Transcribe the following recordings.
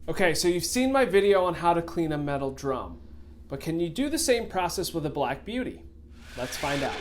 Okay, so you've seen my video on how to clean a metal drum, but can you do the same process with a Black Beauty? Let's find out.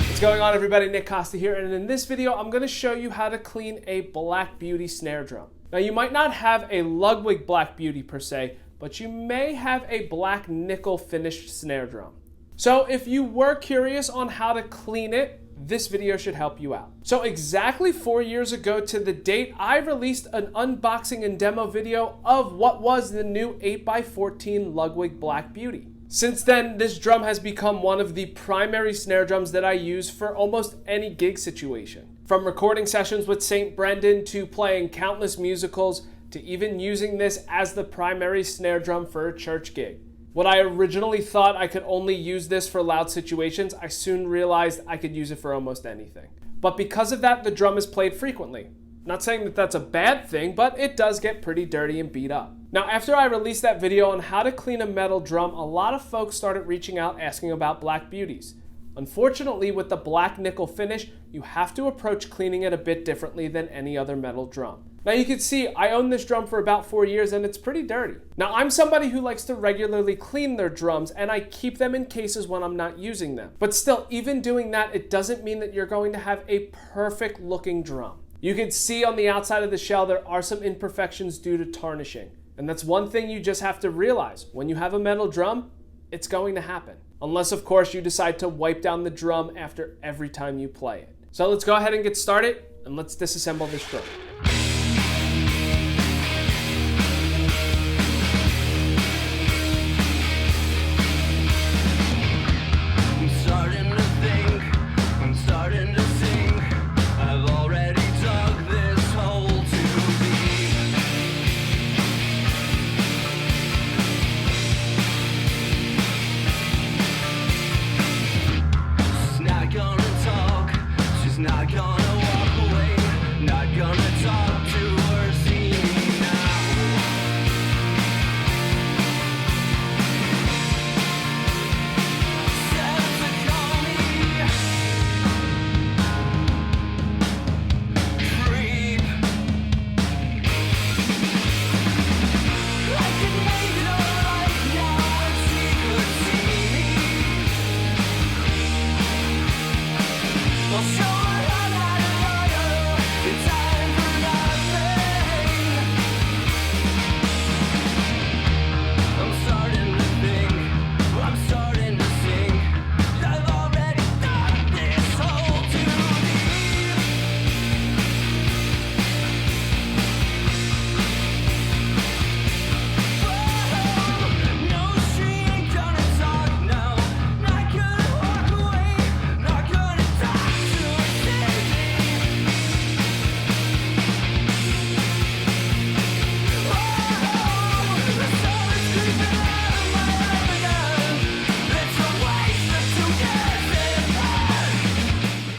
What's going on, everybody? Nick Costa here, and in this video I'm going to show you how to clean a Black Beauty snare drum. Now, you might not have a Ludwig Black Beauty per se, but you may have a black nickel finished snare drum. So if you were curious on how to clean it, this video should help you out. So exactly 4 years ago to the date, I released an unboxing and demo video of what was the new 8x14 Ludwig Black Beauty. Since then, this drum has become one of the primary snare drums that I use for almost any gig situation. From recording sessions with St. Brendan to playing countless musicals to even using this as the primary snare drum for a church gig. What I originally thought I could only use this for loud situations, I soon realized I could use it for almost anything. But because of that, the drum is played frequently. Not saying that that's a bad thing, but it does get pretty dirty and beat up. Now, after I released that video on how to clean a metal drum, a lot of folks started reaching out asking about Black Beauties. Unfortunately, with the black nickel finish, you have to approach cleaning it a bit differently than any other metal drum. Now, you can see I own this drum for about 4 years and it's pretty dirty. Now, I'm somebody who likes to regularly clean their drums and I keep them in cases when I'm not using them. But still, even doing that, it doesn't mean that you're going to have a perfect looking drum. You can see on the outside of the shell there are some imperfections due to tarnishing. And that's one thing you just have to realize. When you have a metal drum, it's going to happen. Unless, of course, you decide to wipe down the drum after every time you play it. So let's go ahead and get started and let's disassemble this drum.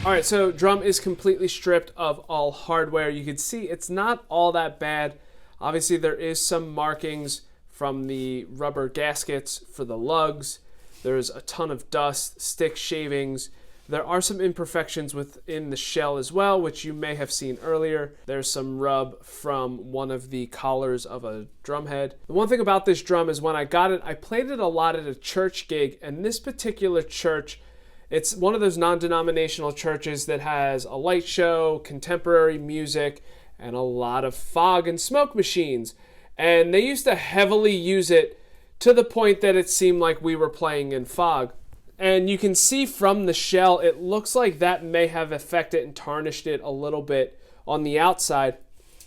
Alright, so drum is completely stripped of all hardware. You can see it's not all that bad. Obviously there is some markings from the rubber gaskets for the lugs. There's a ton of dust, stick shavings. There are some imperfections within the shell as well, which you may have seen earlier. There's some rub from one of the collars of a drum head. The one thing about this drum is when I got it, I played it a lot at a church gig, and this particular church, it's one of those non-denominational churches that has a light show, contemporary music, and a lot of fog and smoke machines. And they used to heavily use it to the point that it seemed like we were playing in fog. And you can see from the shell, it looks like that may have affected and tarnished it a little bit on the outside.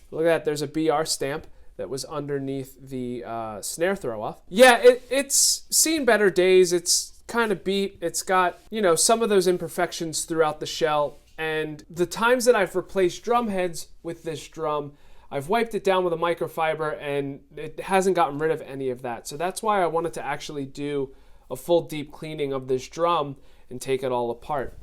Look at that, there's a BR stamp that was underneath the snare throw-off. Yeah, it's seen better days. It's kind of beat. It's got, some of those imperfections throughout the shell. And the times that I've replaced drum heads with this drum, I've wiped it down with a microfiber and it hasn't gotten rid of any of that. So that's why I wanted to actually do a full deep cleaning of this drum and take it all apart.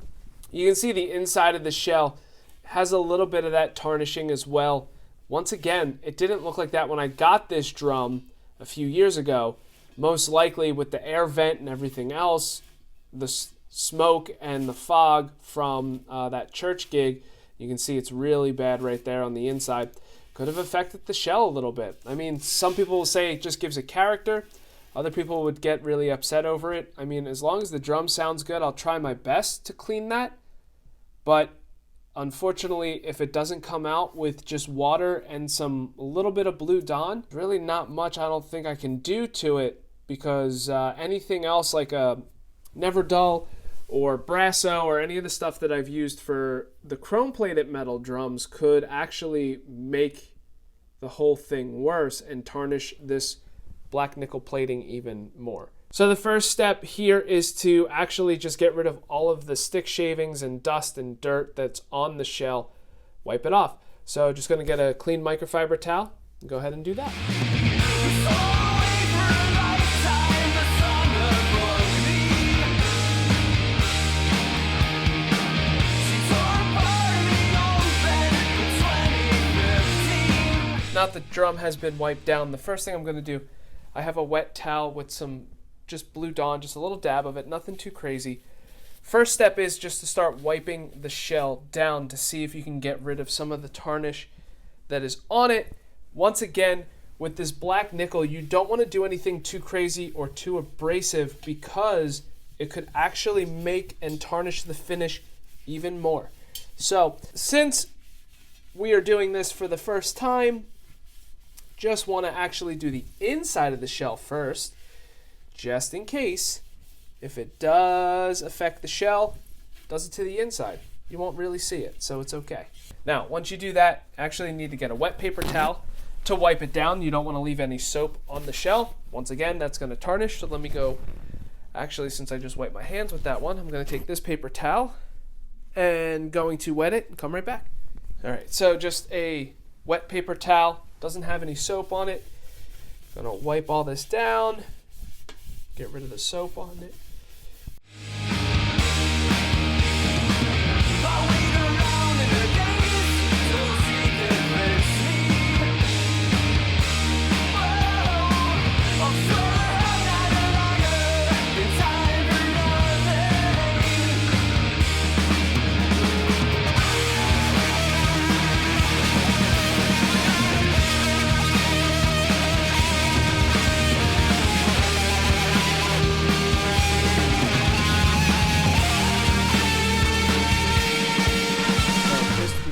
You can see the inside of the shell has a little bit of that tarnishing as well. Once again, it didn't look like that when I got this drum a few years ago. Most likely with the air vent and everything else, the smoke and the fog from that church gig, You can see it's really bad right there on the inside. Could have affected the shell a little bit. I mean, some people will say it just gives it character. Other people would get really upset over it. I mean, as long as the drum sounds good, I'll try my best to clean that. But unfortunately, if it doesn't come out with just water and a little bit of Blue Dawn, really not much I don't think I can do to it, because anything else like a Never Dull or Brasso or any of the stuff that I've used for the chrome-plated metal drums could actually make the whole thing worse and tarnish this black nickel plating even more. So the first step here is to actually just get rid of all of the stick shavings and dust and dirt that's on the shell. Wipe it off. So just going to get a clean microfiber towel and go ahead and do that. Now that the drum has been wiped down, the first thing I'm going to do, I have a wet towel with some just Blue Dawn, just a little dab of it, nothing too crazy. First step is just to start wiping the shell down to see if you can get rid of some of the tarnish that is on it. Once again, with this black nickel, you don't want to do anything too crazy or too abrasive, because it could actually make and tarnish the finish even more. So since we are doing this for the first time, just want to actually do the inside of the shell first, just in case if it does affect the shell, does it to the inside. You won't really see it, so it's okay. Now, once you do that, actually need to get a wet paper towel to wipe it down. You don't want to leave any soap on the shell. Once again, that's going to tarnish, so let me go. Actually, since I just wiped my hands with that one, I'm going to take this paper towel and going to wet it and come right back. All right, so just a wet paper towel, doesn't have any soap on it. Gonna wipe all this down, get rid of the soap on it.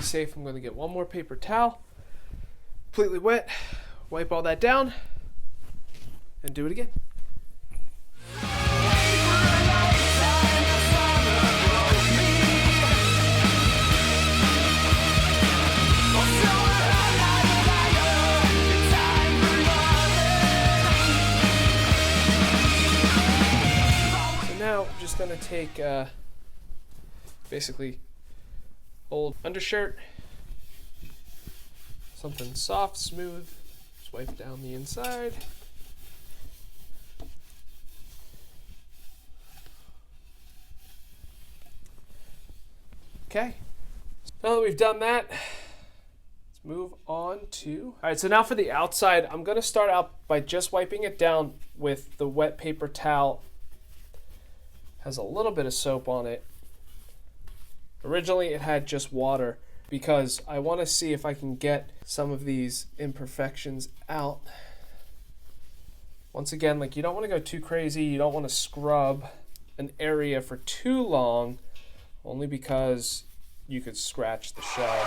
Safe, I'm going to get one more paper towel, completely wet, wipe all that down, and do it again. So now I'm just going to take basically old undershirt, something soft, smooth, just wipe down the inside. Okay, now that we've done that, let's move on to, all right, so now for the outside, I'm gonna start out by just wiping it down with the wet paper towel. Has a little bit of soap on it. Originally it had just water, because I want to see if I can get some of these imperfections out. Once again, like, you don't want to go too crazy, you don't want to scrub an area for too long, only because you could scratch the shell.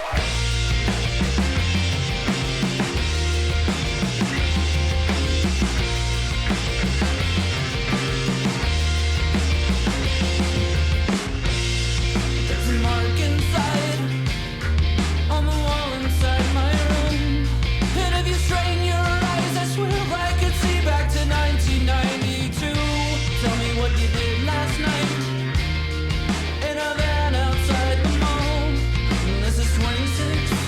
Last night in a van outside the mall. This is 26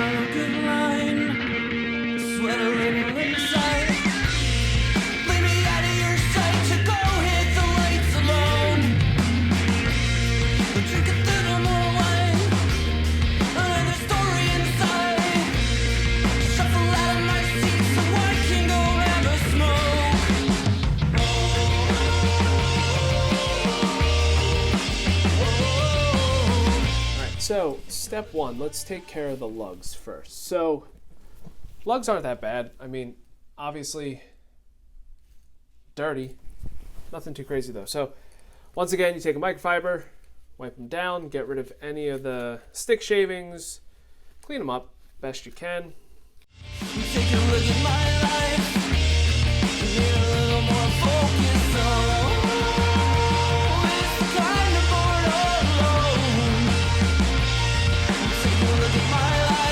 on a good line. Sweat a little inside. Leave me out of your sight to go hit the lights alone. Drink a little more wine. Another story inside. Shuffle out of my seat so I can go have a smoke. Alright, so step one, let's take care of the lugs first. So lugs aren't that bad. I mean, obviously dirty. Nothing too crazy though. So once again, you take a microfiber, wipe them down, get rid of any of the stick shavings, clean them up best you can. Take a look at my life. Need a little more focus on. It's kind of bored alone. Take a look at my life.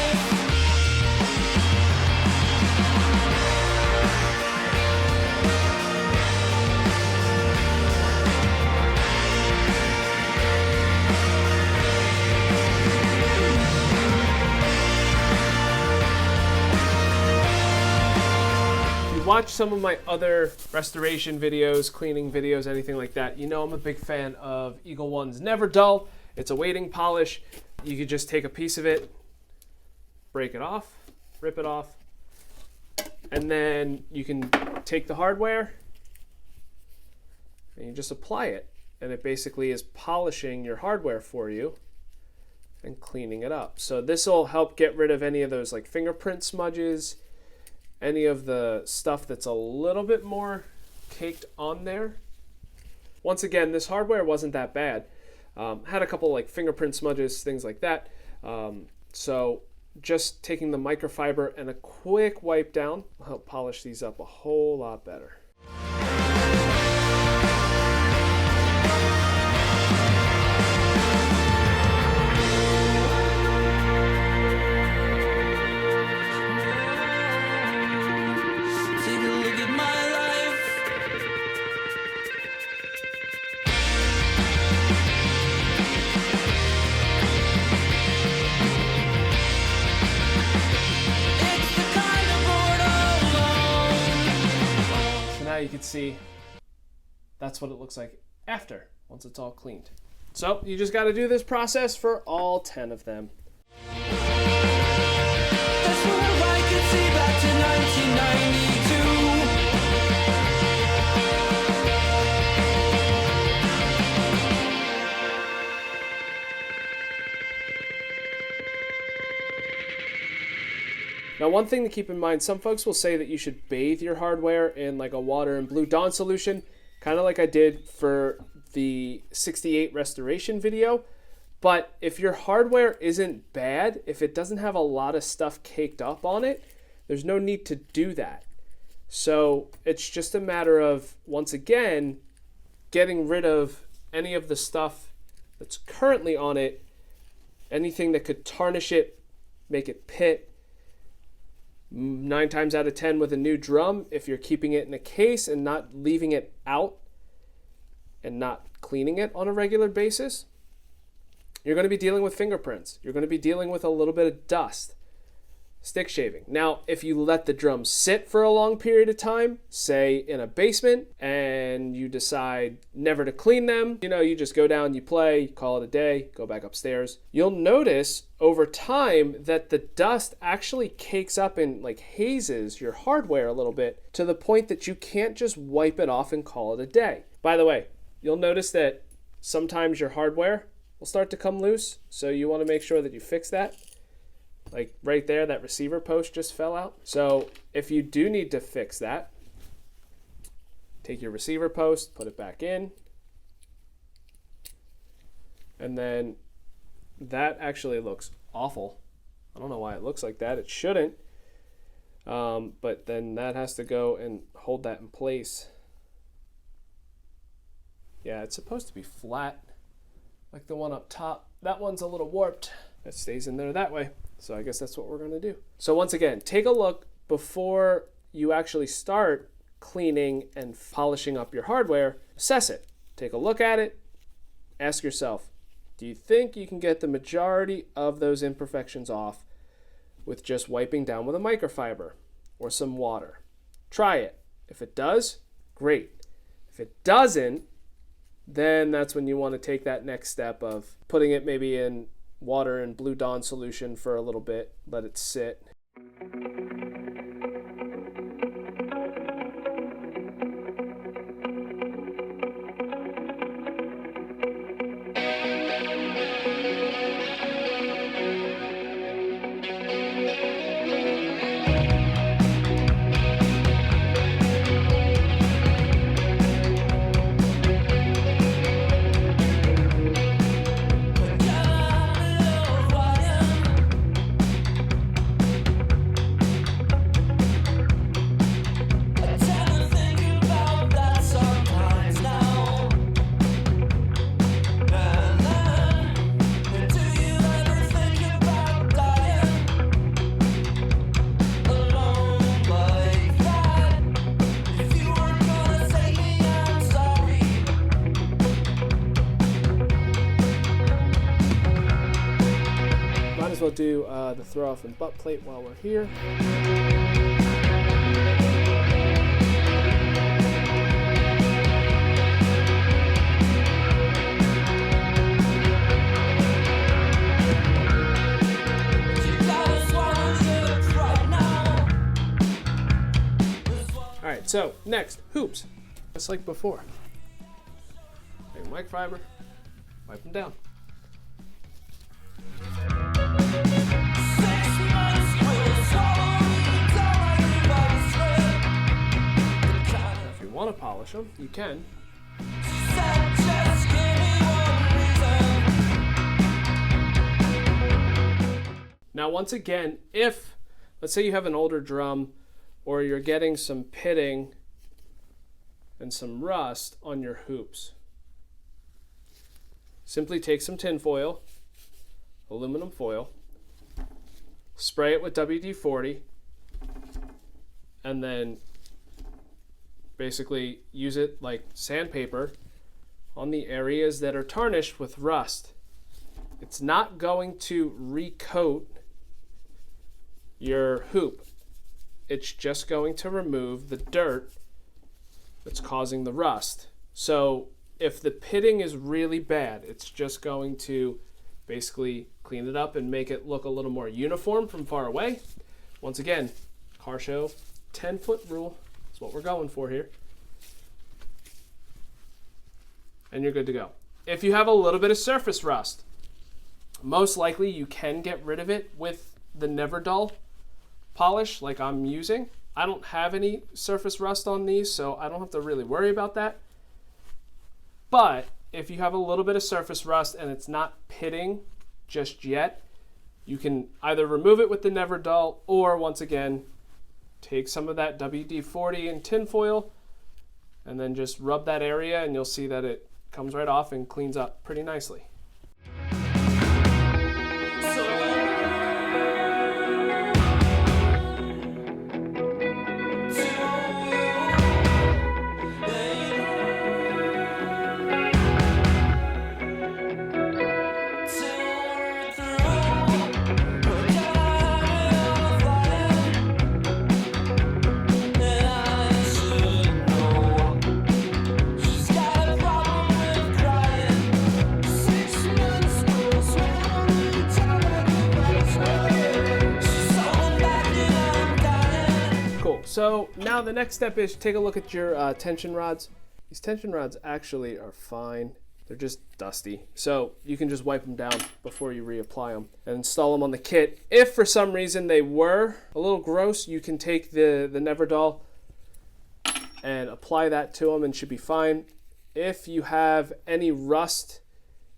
Watch some of my other restoration videos, cleaning videos, anything like that. You know I'm a big fan of Eagle One's Never Dull. It's a weighting polish. You could just take a piece of it, break it off, rip it off, and then you can take the hardware and you just apply it. And it basically is polishing your hardware for you and cleaning it up. So this will help get rid of any of those like fingerprint smudges, any of the stuff that's a little bit more caked on there. Once again, this hardware wasn't that bad. Had a couple like fingerprint smudges, things like that. So just taking the microfiber and a quick wipe down will help polish these up a whole lot better. You can see that's what it looks like after, once it's all cleaned. So you just got to do this process for all 10 of them. That's what I could see back to 1992. Now, one thing to keep in mind, some folks will say that you should bathe your hardware in like a water and Blue Dawn solution, kind of like I did for the 68 restoration video. But if your hardware isn't bad, if it doesn't have a lot of stuff caked up on it, there's no need to do that. So it's just a matter of, once again, getting rid of any of the stuff that's currently on it, anything that could tarnish it, make it pit. 9 times out of 10 with a new drum, if you're keeping it in a case and not leaving it out and not cleaning it on a regular basis, you're going to be dealing with fingerprints. You're going to be dealing with a little bit of dust, stick shaving. Now, if you let the drum sit for a long period of time, say in a basement, and you decide never to clean them, you just go down, you play, call it a day, go back upstairs, you'll notice over time that the dust actually cakes up and like hazes your hardware a little bit to the point that you can't just wipe it off and call it a day. By the way, you'll notice that sometimes your hardware will start to come loose, so you want to make sure that you fix that. Like right there, that receiver post just fell out. So if you do need to fix that, take your receiver post, put it back in, and then that actually looks awful. I don't know why it looks like that. It shouldn't. But then that has to go and hold that in place. Yeah, it's supposed to be flat, like the one up top. That one's a little warped. That stays in there that way. So I guess that's what we're going to do. So once again, take a look before you actually start cleaning and polishing up your hardware. Assess it. Take a look at it. Ask yourself, do you think you can get the majority of those imperfections off with just wiping down with a microfiber or some water. Try it. If it does, great. If it doesn't, then that's when you want to take that next step of putting it maybe in water and Blue Dawn solution for a little bit, let it sit. We'll do the throw off and butt plate while we're here. All right, so next, hoops. Just like before. Take microfiber, wipe them down. If you want to polish them, you can. Now, once again, if, let's say you have an older drum or you're getting some pitting and some rust on your hoops, simply take some tin foil, aluminum foil, spray it with WD-40, and then basically use it like sandpaper on the areas that are tarnished with rust. It's not going to recoat your hoop. It's just going to remove the dirt that's causing the rust. So if the pitting is really bad, it's just going to basically clean it up and make it look a little more uniform from far away. Once again, car show 10-foot rule is what we're going for here. And you're good to go. If you have a little bit of surface rust, most likely you can get rid of it with the Never Dull polish like I'm using. I don't have any surface rust on these, so I don't have to really worry about that. But if you have a little bit of surface rust and it's not pitting just yet, you can either remove it with the Never Dull or, once again, take some of that WD-40 and tin foil and then just rub that area, and you'll see that it comes right off and cleans up pretty nicely. So now the next step is take a look at your tension rods. These tension rods actually are fine. They're just dusty. So you can just wipe them down before you reapply them and install them on the kit. If for some reason they were a little gross, you can take the Never Dull and apply that to them and should be fine. If you have any rust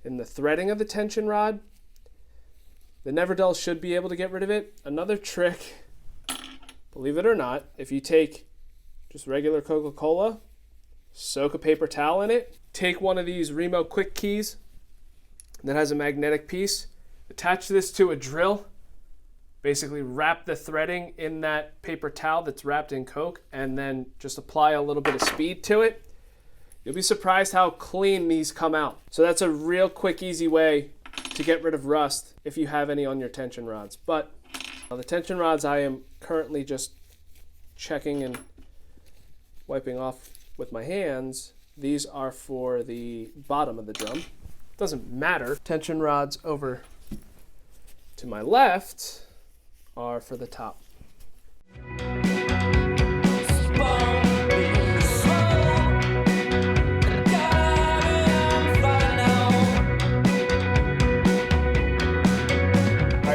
in the threading of the tension rod, the Never Dull should be able to get rid of it. Another trick, believe it or not, if you take just regular Coca-Cola, soak a paper towel in it, take one of these Remo quick keys that has a magnetic piece, attach this to a drill, basically wrap the threading in that paper towel that's wrapped in Coke, and then just apply a little bit of speed to it. You'll be surprised how clean these come out. So that's a real quick, easy way to get rid of rust if you have any on your tension rods. But Now the tension rods I am currently just checking and wiping off with my hands. These are for the bottom of the drum. Doesn't matter. Tension rods over to my left are for the top.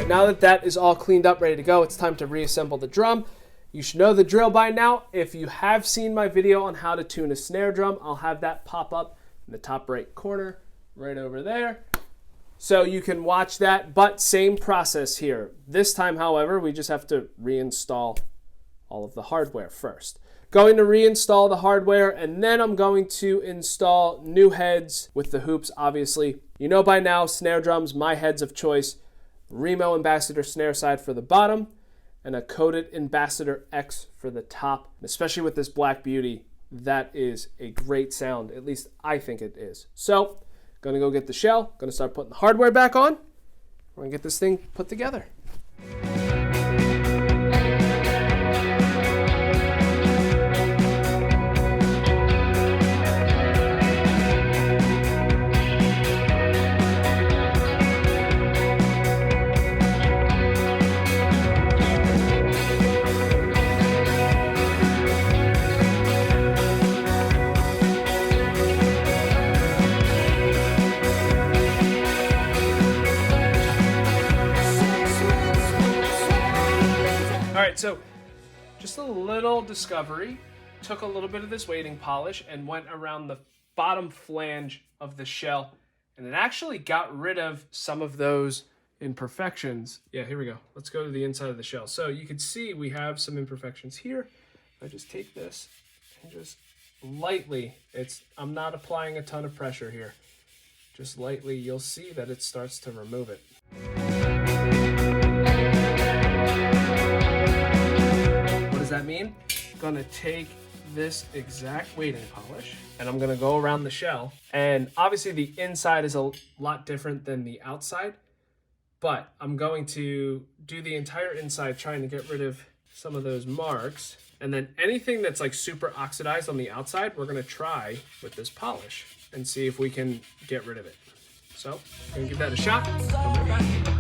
Now that that is all cleaned up, ready to go, it's time to reassemble the drum. You should know the drill by now. If you have seen my video on how to tune a snare drum, I'll have that pop up in the top right corner, right over there. So you can watch that, but same process here. This time, however, we just have to reinstall all of the hardware first. Going to reinstall the hardware, and then I'm going to install new heads with the hoops, obviously. You know by now, snare drums, my heads of choice. Remo Ambassador snare side for the bottom and a coated Ambassador X for the top. Especially with this Black Beauty, that is a great sound. At least I think it is. So, gonna go get the shell, gonna start putting the hardware back on. We're gonna get this thing put together. So just a little discovery, took a little bit of this weighting polish and went around the bottom flange of the shell, and it actually got rid of some of those imperfections. Yeah, here we go. Let's go to the inside of the shell. So you can see we have some imperfections here. I just take this and just lightly, I'm not applying a ton of pressure here. Just lightly, you'll see that it starts to remove it. What does that mean? I'm gonna take this exact weighting polish and I'm gonna go around the shell. And obviously the inside is a lot different than the outside, but I'm going to do the entire inside trying to get rid of some of those marks. And then anything that's like super oxidized on the outside, we're gonna try with this polish and see if we can get rid of it. So, I'm gonna give that a shot. Come right back.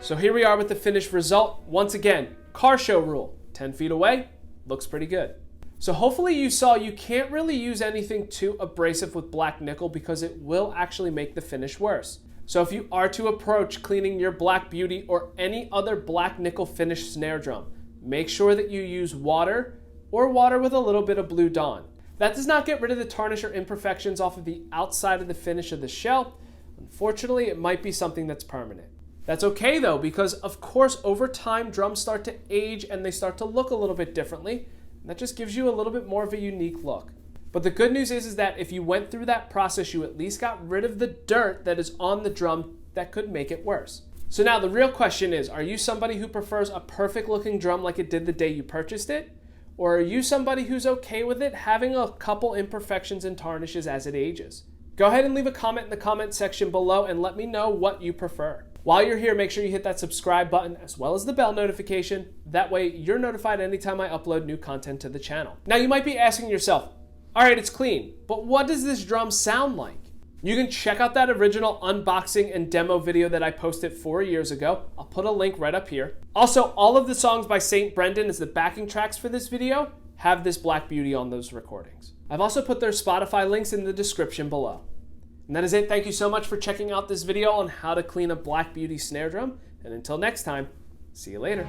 So here we are with the finished result. Once again, car show rule, 10 feet away, looks pretty good. So hopefully you saw you can't really use anything too abrasive with black nickel because it will actually make the finish worse. So if you are to approach cleaning your Black Beauty or any other black nickel finished snare drum, make sure that you use water or water with a little bit of Blue Dawn. That does not get rid of the tarnish or imperfections off of the outside of the finish of the shell. Unfortunately, it might be something that's permanent. That's okay though, because of course over time drums start to age and they start to look a little bit differently. And that just gives you a little bit more of a unique look. But the good news is that if you went through that process, you at least got rid of the dirt that is on the drum that could make it worse. So now the real question is, are you somebody who prefers a perfect looking drum like it did the day you purchased it? Or are you somebody who's okay with it having a couple imperfections and tarnishes as it ages? Go ahead and leave a comment in the comment section below and let me know what you prefer. While you're here, make sure you hit that subscribe button as well as the bell notification. That way you're notified anytime I upload new content to the channel. Now you might be asking yourself, all right, it's clean, but what does this drum sound like? You can check out that original unboxing and demo video that I posted 4 years ago. I'll put a link right up here. Also, all of the songs by St. Brendan as the backing tracks for this video have this Black Beauty on those recordings. I've also put their Spotify links in the description below. And that is it. Thank you so much for checking out this video on how to clean a Black Beauty snare drum. And until next time, see you later.